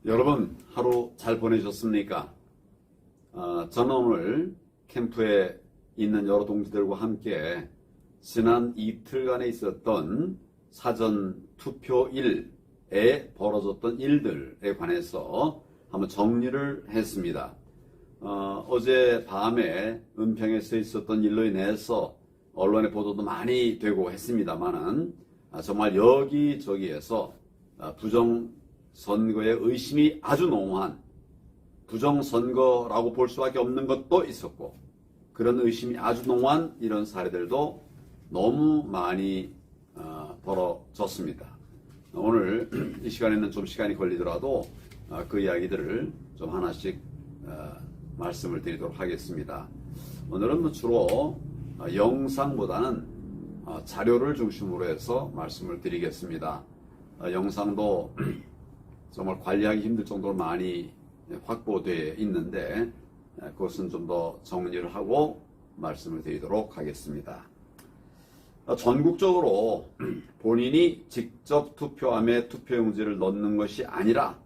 여러분 하루 잘 보내셨습니까? 저는 오늘 캠프에 있는 여러 동지들과 함께 지난 이틀간에 있었던 사전 투표일에 벌어졌던 일들에 관해서 한번 정리를 했습니다. 어제 밤에 은평에서 있었던 일로 인해서 언론의 보도도 많이 되고 했습니다만은 정말 여기저기에서 부정선거의 의심이 아주濃한 부정선거라고 볼 수밖에 없는 것도 있었고, 그런 의심이 아주濃한 이런 사례들도 너무 많이 벌어졌습니다. 오늘 이 시간에는 좀 시간이 걸리더라도 그 이야기들을 좀 하나씩 말씀을 드리도록 하겠습니다. 오늘은 주로 영상보다는 자료를 중심으로 해서 말씀을 드리겠습니다. 영상도 정말 관리하기 힘들 정도로 많이 확보되어 있는데 그것은 좀 더 정리를 하고 말씀을 드리도록 하겠습니다. 전국적으로 본인이 직접 투표함에 투표용지를 넣는 것이 아니라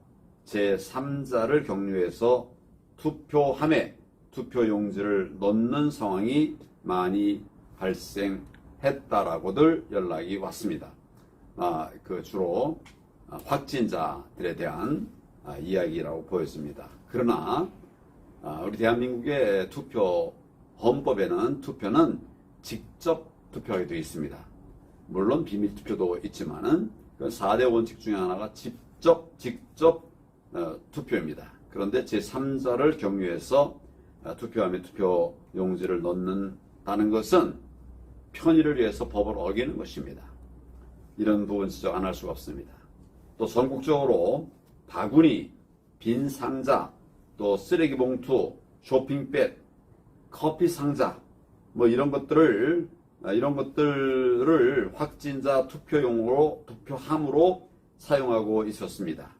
제3자를 경유해서 투표함에 투표용지를 넣는 상황이 많이 발생했다라고들 연락이 왔습니다. 주로 확진자들에 대한 이야기라고 보였습니다. 그러나 우리 대한민국의 헌법에는 투표는 직접 투표하게 되어 있습니다. 물론 비밀투표도 있지만은 4대 원칙 중에 하나가 직접 투표입니다. 그런데 제3자를 경유해서 투표함에 투표용지를 넣는다는 것은 편의를 위해서 법을 어기는 것입니다. 이런 부분 지적 안 할 수가 없습니다. 또 전국적으로 바구니, 빈 상자, 또 쓰레기 봉투, 쇼핑백, 커피 상자, 이런 것들을 확진자 투표용으로, 투표함으로 사용하고 있었습니다.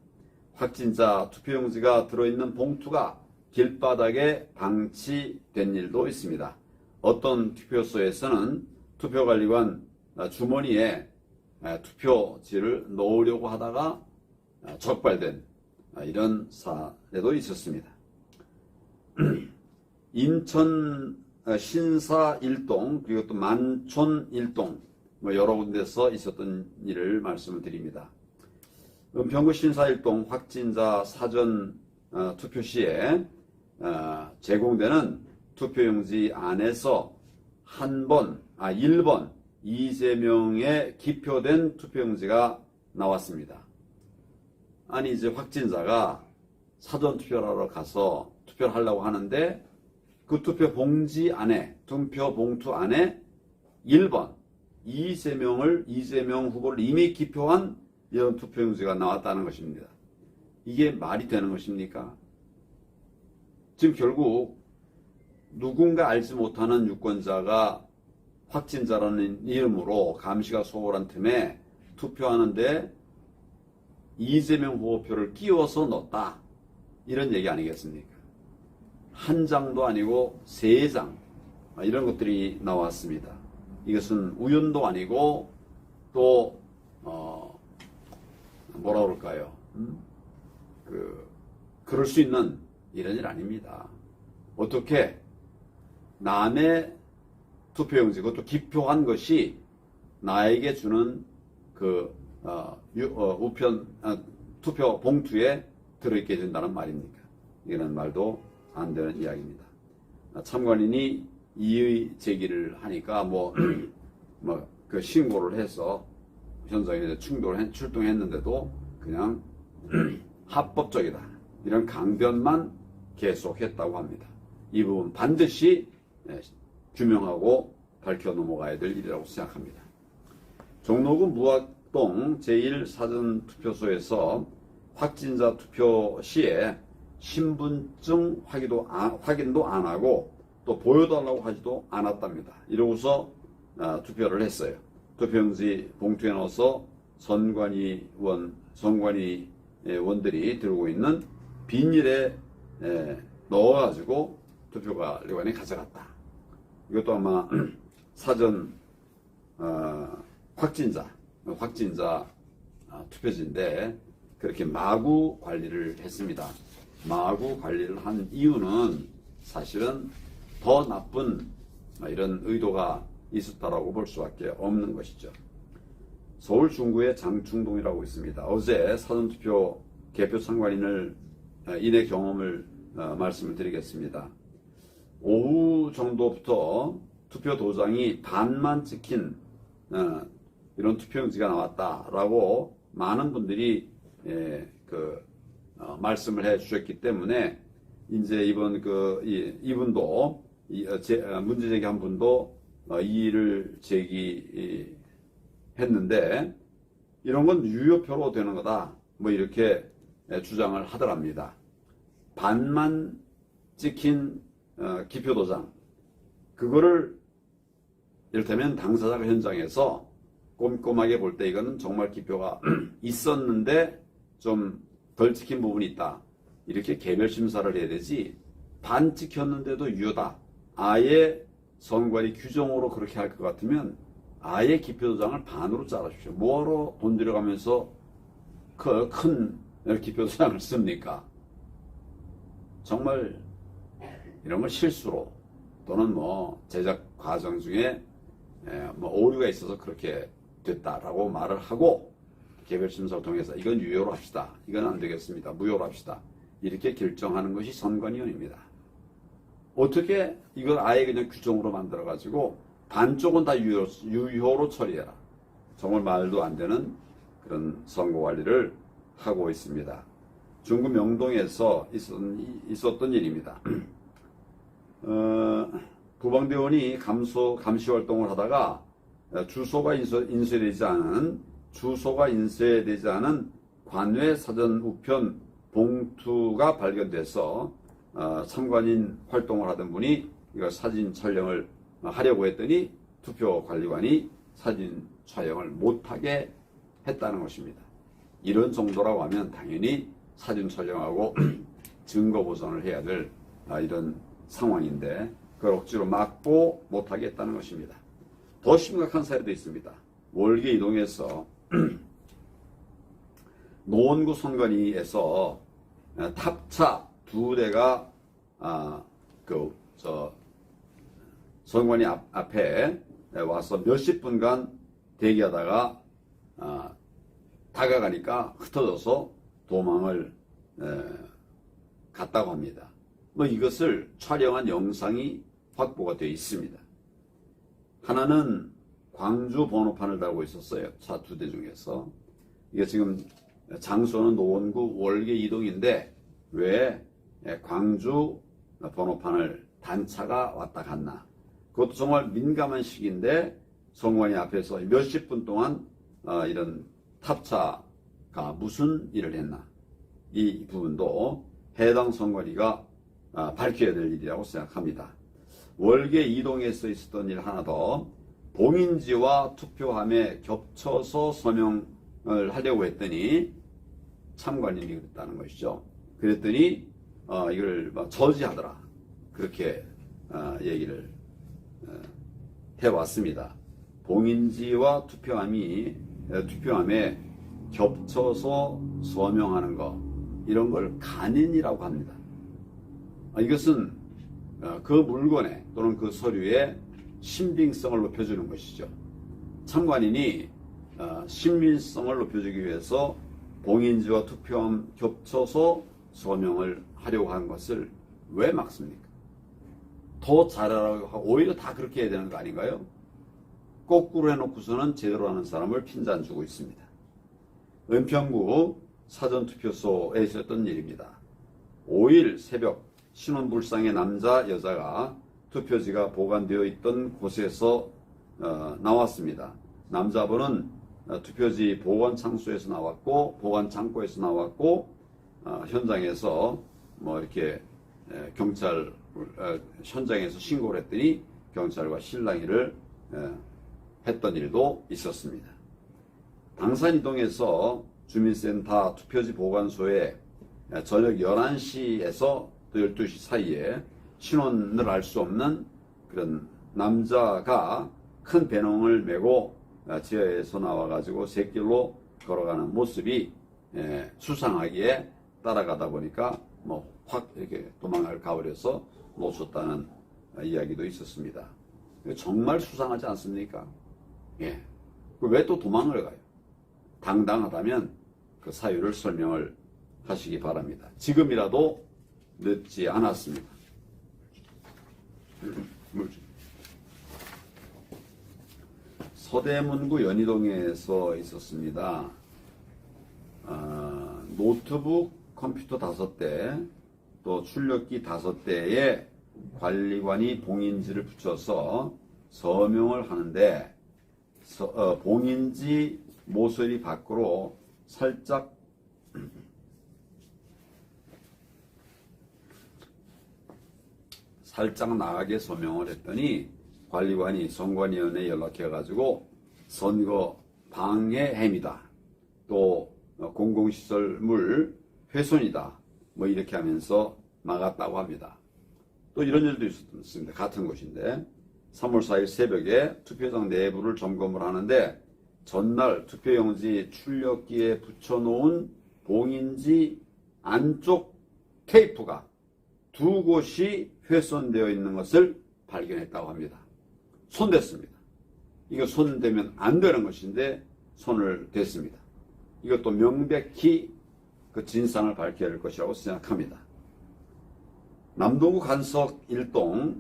확진자 투표용지가 들어있는 봉투가 길바닥에 방치된 일도 있습니다. 어떤 투표소에서는 투표관리관 주머니에 투표지를 넣으려고 하다가 적발된 이런 사례도 있었습니다. 인천 신사 일동, 그리고 또 만촌 일동, 여러 군데서 있었던 일을 말씀을 드립니다. 은평구 신사 일동 확진자 사전 투표 시에 제공되는 투표용지 안에서 1번 이재명에 기표된 투표용지가 나왔습니다. 아니, 이제 확진자가 사전 투표를 하러 가서 투표를 하려고 하는데 그 투표 봉지 안에, 투표 봉투 안에 1번 이재명 후보를 이미 기표한 이런 투표용지가 나왔다는 것입니다. 이게 말이 되는 것입니까? 지금 결국 누군가 알지 못하는 유권자가 확진자라는 이름으로 감시가 소홀한 틈에 투표하는데 이재명 후보표를 끼워서 넣었다, 이런 얘기 아니겠습니까? 한 장도 아니고 3장, 이런 것들이 나왔습니다. 이것은 우연도 아니고 또 뭐라 그럴까요? 그럴 수 있는 이런 일 아닙니다. 어떻게 남의 투표용지, 그것도 기표한 것이 나에게 주는 투표 봉투에 들어있게 된다는 말입니까? 이런 말도 안 되는 이야기입니다. 참관인이 이의 제기를 하니까 그 신고를 해서 현장에 출동했는데도 그냥 합법적이다, 이런 강변만 계속했다고 합니다. 이 부분 반드시 규명하고 밝혀 넘어가야 될 일이라고 생각합니다. 종로구 무학동 제1사전투표소에서 확진자 투표 시에 신분증 확인도 안 하고 또 보여달라고 하지도 않았답니다. 이러고서 투표를 했어요. 투표용지 봉투에 넣어서 선관위원들이 들고 있는 비닐에 넣어가지고 투표관리관이 가져갔다. 이것도 아마 사전 확진자 투표지인데 그렇게 마구 관리를 했습니다. 마구 관리를 한 이유는 사실은 더 나쁜 이런 의도가 있었다라고 볼 수밖에 없는 것이죠. 서울 중구의 장충동이라고 있습니다. 어제 사전투표 개표 참관인을 인의 경험을 말씀을 드리겠습니다. 오후 정도부터 투표 도장이 반만 찍힌 이런 투표용지가 나왔다라고 많은 분들이 말씀을 해 주셨기 때문에 이제 이분도 문제 제기한 분도 이의를 제기했는데 이런 건 유효표로 되는 거다 뭐 이렇게 주장을 하더랍니다. 반만 찍힌 기표도장 그거를 이를테면 당사자가 현장에서 꼼꼼하게 볼 때 이거는 정말 기표가 있었는데 좀 덜 찍힌 부분이 있다. 이렇게 개별 심사를 해야 되지 반 찍혔는데도 유효다. 아예 선관위 규정으로 그렇게 할 것 같으면 아예 기표도장을 반으로 잘라주십시오. 뭐하러 돈 들여가면서 큰 기표도장을 씁니까? 정말 이런 걸 실수로 또는 뭐 제작 과정 중에 뭐 오류가 있어서 그렇게 됐다라고 말을 하고 개별 심사를 통해서 이건 유효로 합시다. 이건 안 되겠습니다. 무효로 합시다. 이렇게 결정하는 것이 선관위원입니다. 어떻게 이걸 아예 그냥 규정으로 만들어 가지고 반쪽은 다 유효로 처리해라. 정말 말도 안 되는 그런 선거 관리를 하고 있습니다. 중구 명동에서 있었던 일입니다. 부방대원이 감시 활동을 하다가 주소가 인쇄되지 않은 관외 사전 우편 봉투가 발견돼서 참관인 활동을 하던 분이 이거 사진 촬영을 하려고 했더니 투표관리관이 사진 촬영을 못하게 했다는 것입니다. 이런 정도라고 하면 당연히 사진 촬영하고 증거 보존을 해야 될 이런 상황인데 그걸 억지로 막고 못하게 했다는 것입니다. 더 심각한 사례도 있습니다. 월계 이동에서 노원구 선관위에서 탑차 2대가 선관위 앞에 와서 몇십 분간 대기하다가 다가가니까 흩어져서 도망을 갔다고 합니다. 뭐 이것을 촬영한 영상이 확보가 되어 있습니다. 하나는 광주 번호판을 달고 있었어요. 차 2대 중에서. 이게 지금 장소는 노원구 월계 이동인데 왜 광주 번호판을 단차가 왔다 갔나. 그것도 정말 민감한 시기인데 선관위 앞에서 몇십 분 동안 이런 탑차가 무슨 일을 했나. 이 부분도 해당 선관위가 밝혀야 될 일이라고 생각합니다. 월계 이동에서 있었던 일 하나 더. 봉인지와 투표함에 겹쳐서 서명을 하려고 했더니 참관인이 그랬다는 것이죠. 그랬더니 이걸 저지하더라. 그렇게 얘기를 해왔습니다. 봉인지와 투표함에 겹쳐서 서명하는 거 이런 걸 간인이라고 합니다. 이것은 그 물건에 또는 그 서류에 신빙성을 높여주는 것이죠. 참관인이 신빙성을 높여주기 위해서 봉인지와 투표함 겹쳐서 서명을 하려고 한 것을 왜 막습니까? 더 잘하라고 하고 오히려 다 그렇게 해야 되는 거 아닌가요? 거꾸로 해놓고서는 제대로 하는 사람을 핀잔 주고 있습니다. 은평구 사전투표소에 있었던 일입니다. 5일 새벽 신혼불상의 남자 여자가 투표지가 보관되어 있던 곳에서 나왔습니다. 남자분은 투표지 보관창소에서 나왔고 보관창고에서 나왔고 현장에서 뭐 이렇게 경찰 현장에서 신고를 했더니 경찰과 실랑이를 했던 일도 있었습니다. 당산이동에서 주민센터 투표지 보관소에 저녁 11시에서 또 12시 사이에 신원을 알 수 없는 그런 남자가 큰 배낭을 메고 지하에서 나와가지고 새길로 걸어가는 모습이 수상하게 따라가다 보니까 뭐 확 이렇게 도망을 가버려서 놓쳤다는 이야기도 있었습니다. 정말 수상하지 않습니까? 예. 왜 또 도망을 가요? 당당하다면 그 사유를 설명을 하시기 바랍니다. 지금이라도 늦지 않았습니다. 서대문구 연희동에서 있었습니다. 노트북 컴퓨터 5대, 또 출력기 5대에 관리관이 봉인지를 붙여서 서명을 하는데 봉인지 모서리 밖으로 살짝 나가게 서명을 했더니 관리관이 선관위원회에 연락해가지고 선거 방해 행위다, 또 공공시설물 훼손이다, 뭐 이렇게 하면서 막았다고 합니다. 또 이런 일도 있었습니다. 같은 곳인데 3월 4일 새벽에 투표장 내부를 점검을 하는데 전날 투표용지 출력기에 붙여놓은 봉인지 안쪽 테이프가 2곳이 훼손되어 있는 것을 발견했다고 합니다. 손댔습니다. 이거 손대면 안 되는 것인데 손을 댔습니다. 이것도 명백히 그 진상을 밝혀야 할 것이라고 생각합니다. 남동구 간석 1동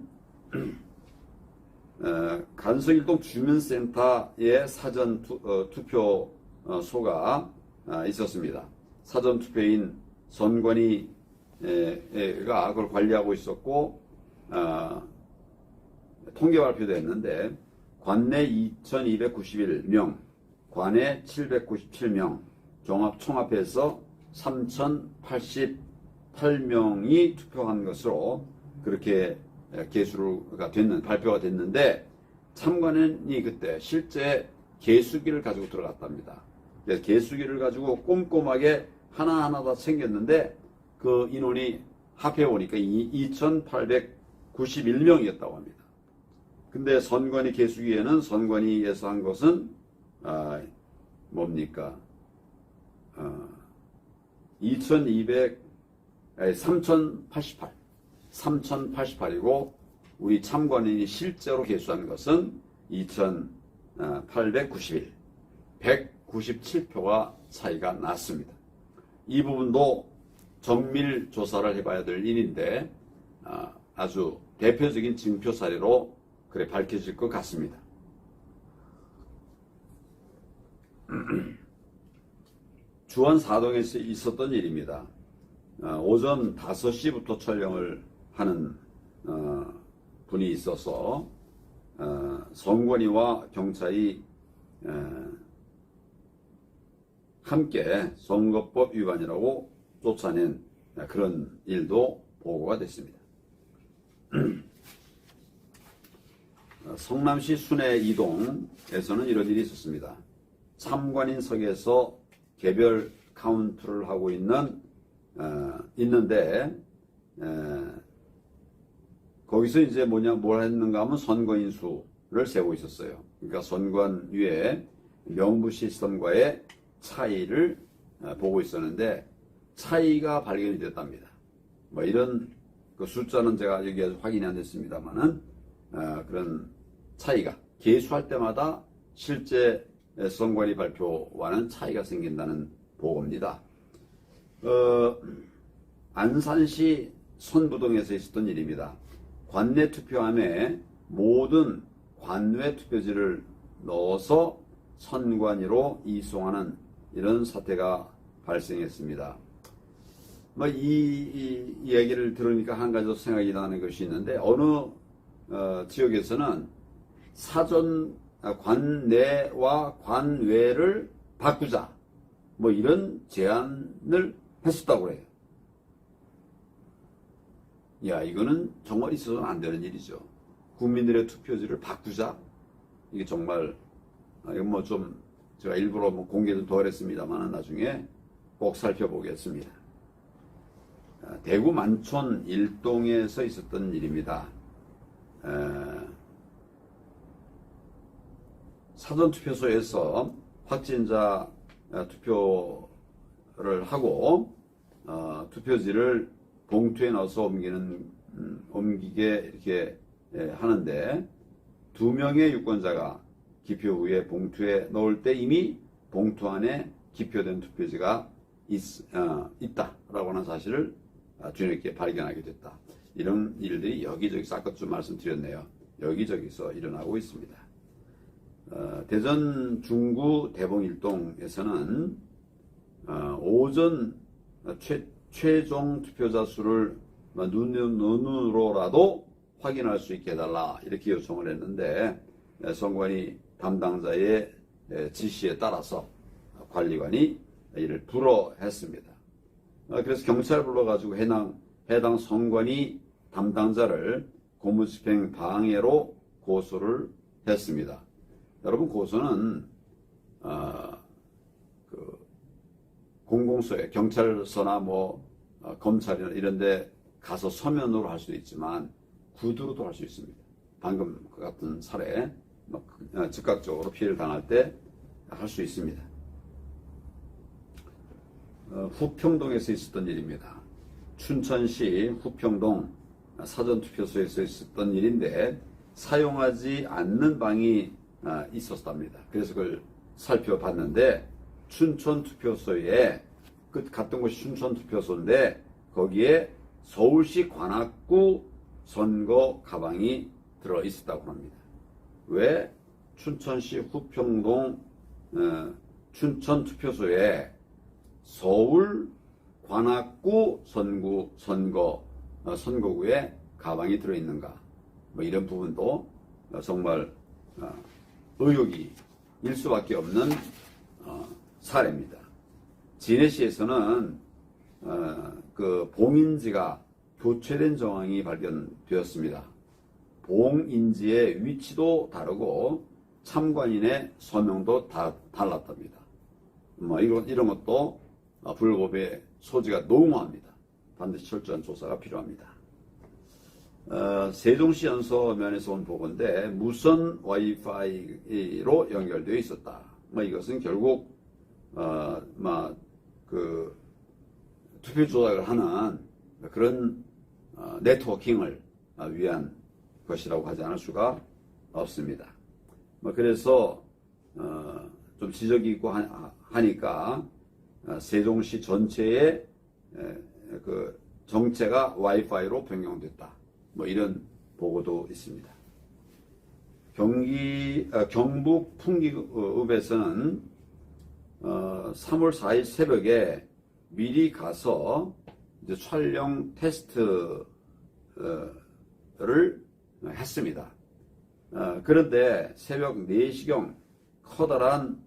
주민센터에 사전 투표소가 있었습니다. 사전 투표인 선관위가 그걸 관리하고 있었고 통계 발표도 했는데 관내 2291명, 관외 797명, 총합해서 3088명이 투표한 것으로 그렇게 발표가 됐는데 참관인이 그때 실제 개수기를 가지고 들어갔답니다. 그래서 개수기를 가지고 꼼꼼하게 하나하나 다 챙겼는데 그 인원이 합해 보니까 2891명이었다고 합니다. 근데 선관위 개수기에는 선관위에서 한 것은 뭡니까? 3088이고 우리 참관인이 실제로 개수한 것은 2891, 197표가 차이가 났습니다. 이 부분도 정밀 조사를 해봐야 될 일인데 아주 대표적인 징표 사례로 그래 밝혀질 것 같습니다. 주원 사동에서 있었던 일입니다. 오전 5시부터 촬영을 하는 분이 있어서 선관위와 경찰이 함께 선거법 위반이라고 쫓아낸 그런 일도 보고가 됐습니다. 성남시 순회 2동에서는 이런 일이 있었습니다. 참관인석에서 개별 카운트를 하고 있는데 거기서 이제 뭘 했는가 하면 선거인 수를 세고 있었어요. 그러니까 선관위의 명부 시스템과의 차이를 보고 있었는데 차이가 발견이 됐답니다. 뭐 이런 그 숫자는 제가 여기에서 확인이 안 됐습니다만은 그런 차이가 개수할 때마다 실제 선관위 발표와는 차이가 생긴다는 보고입니다. 안산시 선부동에서 있었던 일입니다. 관내 투표함에 모든 관외 투표지를 넣어서 선관위로 이송하는 이런 사태가 발생했습니다. 이 얘기를 들으니까 한 가지 더 생각이 나는 것이 있는데 어느 지역에서는 사전 관내와 관외를 바꾸자 이런 제안을 했었다고 해요. 야, 이거는 정말 있어서는 안 되는 일이죠. 국민들의 투표지를 바꾸자. 이게 정말 이거 좀 제가 일부러 공개도 덜 했습니다만 나중에 꼭 살펴보겠습니다. 대구 만촌 1동에서 있었던 일입니다. 사전투표소에서 확진자 투표 투표를 하고 투표지를 봉투에 넣어서 옮기게 이렇게 하는데 2명의 유권자가 기표 후에 봉투에 넣을 때 이미 봉투 안에 기표된 투표지가 있다라고 하는 사실을 뒤늦게 발견하게 됐다. 이런 일들이 여기저기서 아까 좀 말씀드렸네요. 여기저기서 일어나고 있습니다. 대전 중구 대봉일동에서는 오전 최종 투표자 수를 눈으로라도 확인할 수 있게 해달라 이렇게 요청을 했는데 선관위 담당자의 지시에 따라서 관리관이 이를 불허했습니다. 그래서 경찰 불러가지고 해당 선관위 담당자를 공무집행 방해로 고소를 했습니다. 여러분 고소는 공공소에 경찰서나 검찰이나 이런데 가서 서면으로 할 수도 있지만 구두로도 할 수 있습니다. 방금 그 같은 사례 즉각적으로 피해를 당할 때 할 수 있습니다. 후평동에서 있었던 일입니다. 춘천시 후평동 사전투표소에서 있었던 일인데 사용하지 않는 방이 있었답니다. 그래서 그걸 살펴봤는데 춘천투표소에 갔던 곳이 춘천투표소인데 거기에 서울시 관악구 선거 가방이 들어 있었다고 합니다. 왜 춘천시 후평동 춘천투표소에 서울 관악구 선거구에 가방이 들어있는가 이런 부분도 정말 의혹이 일 수밖에 없는 사례입니다. 진해시에서는 그 봉인지가 교체된 정황이 발견되었습니다. 봉인지의 위치도 다르고 참관인의 서명도 다 달랐답니다. 이런 것도 불법의 소지가 농후합니다. 반드시 철저한 조사가 필요합니다. 세종시 연서면에서 온 보고인데 무선 와이파이로 연결되어 있었다. 이것은 결국 그 투표 조작을 하는 그런 네트워킹을 위한 것이라고 하지 않을 수가 없습니다. 그래서 좀 지적이 있고 하니까 세종시 전체의 그 정체가 와이파이로 변경됐다. 이런 보고도 있습니다. 경북 풍기읍에서는 3월 4일 새벽에 미리 가서 이제 촬영 테스트를 했습니다. 그런데 새벽 4시경 커다란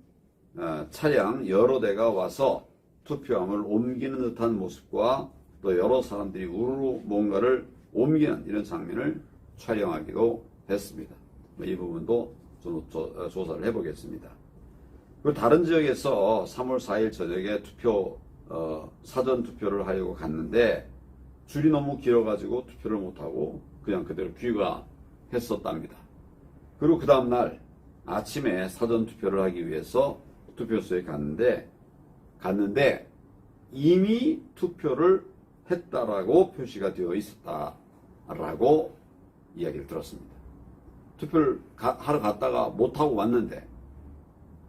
차량 여러 대가 와서 투표함을 옮기는 듯한 모습과 또 여러 사람들이 우르르 뭔가를 옮기는 이런 장면을 촬영하기도 했습니다. 이 부분도 좀 조사를 해보겠습니다. 그리고 다른 지역에서 3월 4일 저녁에 사전 투표를 하려고 갔는데 줄이 너무 길어가지고 투표를 못하고 그냥 그대로 귀가했었답니다. 그리고 그 다음날 아침에 사전 투표를 하기 위해서 투표소에 갔는데 이미 투표를 했다라고 표시가 되어 있었다라고 이야기를 들었습니다. 투표를 하러 갔다가 못하고 왔는데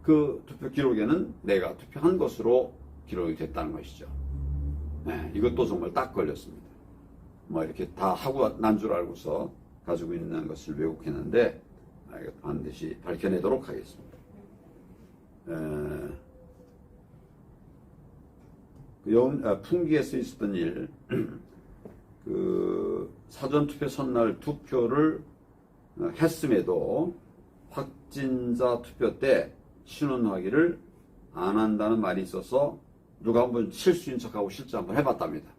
그 투표 기록에는 내가 투표한 것으로 기록이 됐다는 것이죠. 네, 이것도 정말 딱 걸렸습니다. 이렇게 다 하고 난 줄 알고서 가지고 있는 것을 왜곡했는데 반드시 밝혀내도록 하겠습니다. 풍기에서 있었던 일, 사전투표 첫날 투표를 했음에도 확진자 투표 때 신원 확인을 안 한다는 말이 있어서 누가 한번 실수인 척하고 실제 한번 해봤답니다.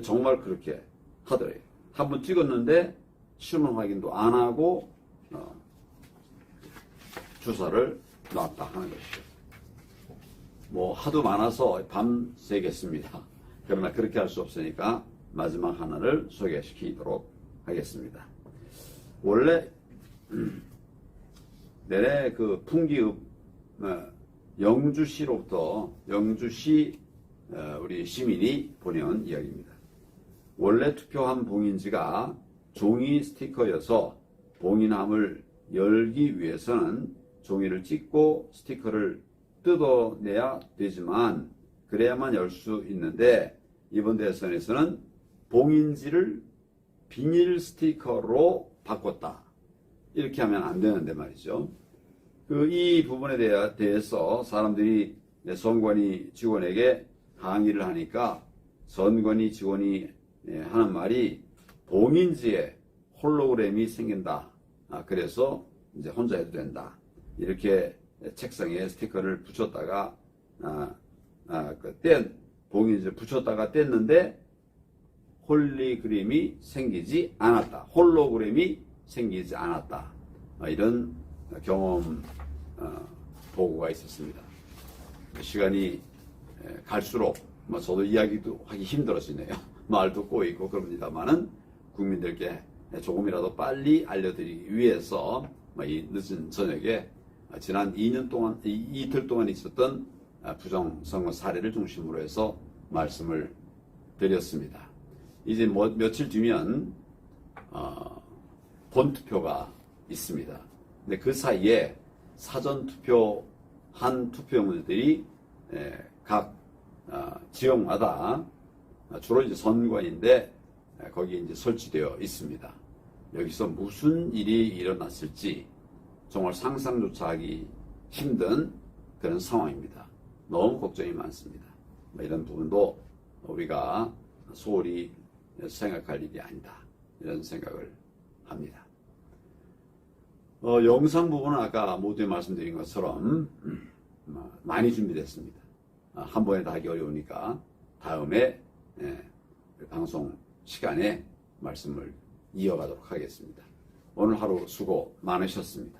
정말 그렇게 하더래요. 한번 찍었는데 신원 확인도 안 하고 주사를 놨다 하는 것이죠. 하도 많아서 밤새겠습니다. 그러나 그렇게 할 수 없으니까 마지막 하나를 소개시키도록 하겠습니다. 원래 내래 그 풍기읍 영주시로부터 영주시 우리 시민이 보내온 이야기입니다. 원래 투표한 봉인지가 종이 스티커여서 봉인함을 열기 위해서는 종이를 찍고 스티커를 뜯어내야 되지만 그래야만 열 수 있는데 이번 대선에서는 봉인지를 비닐 스티커로 바꿨다. 이렇게 하면 안 되는데 말이죠. 이 부분에 대해서 사람들이 선관위 직원에게 항의를 하니까 선관위 직원이 하는 말이 봉인지에 홀로그램이 생긴다. 그래서 이제 혼자 해도 된다. 이렇게 책상에 스티커를 붙였다가 봉인지를 붙였다가 뗐는데 홀로그램이 생기지 않았다. 홀로그램이 생기지 않았다. 이런 경험 보고가 있었습니다. 시간이 갈수록 저도 이야기도 하기 힘들어지네요. 말도 꼬이고 그럽니다만은 국민들께 조금이라도 빨리 알려드리기 위해서 이 늦은 저녁에 지난 2년 동안, 이틀 동안 있었던 부정선거 사례를 중심으로 해서 말씀을 드렸습니다. 이제 며칠 뒤면 본투표가 있습니다. 근데 그 사이에 사전투표한 투표용지들이 각 지역마다 주로 이제 선관인데 거기에 이제 설치되어 있습니다. 여기서 무슨 일이 일어났을지 정말 상상조차 하기 힘든 그런 상황입니다. 너무 걱정이 많습니다. 이런 부분도 우리가 소홀히 생각할 일이 아니다. 이런 생각을 합니다. 영상 부분은 아까 모두에 말씀드린 것처럼 많이 준비됐습니다. 한 번에 다 하기 어려우니까 다음에 방송 시간에 말씀을 이어가도록 하겠습니다. 오늘 하루 수고 많으셨습니다.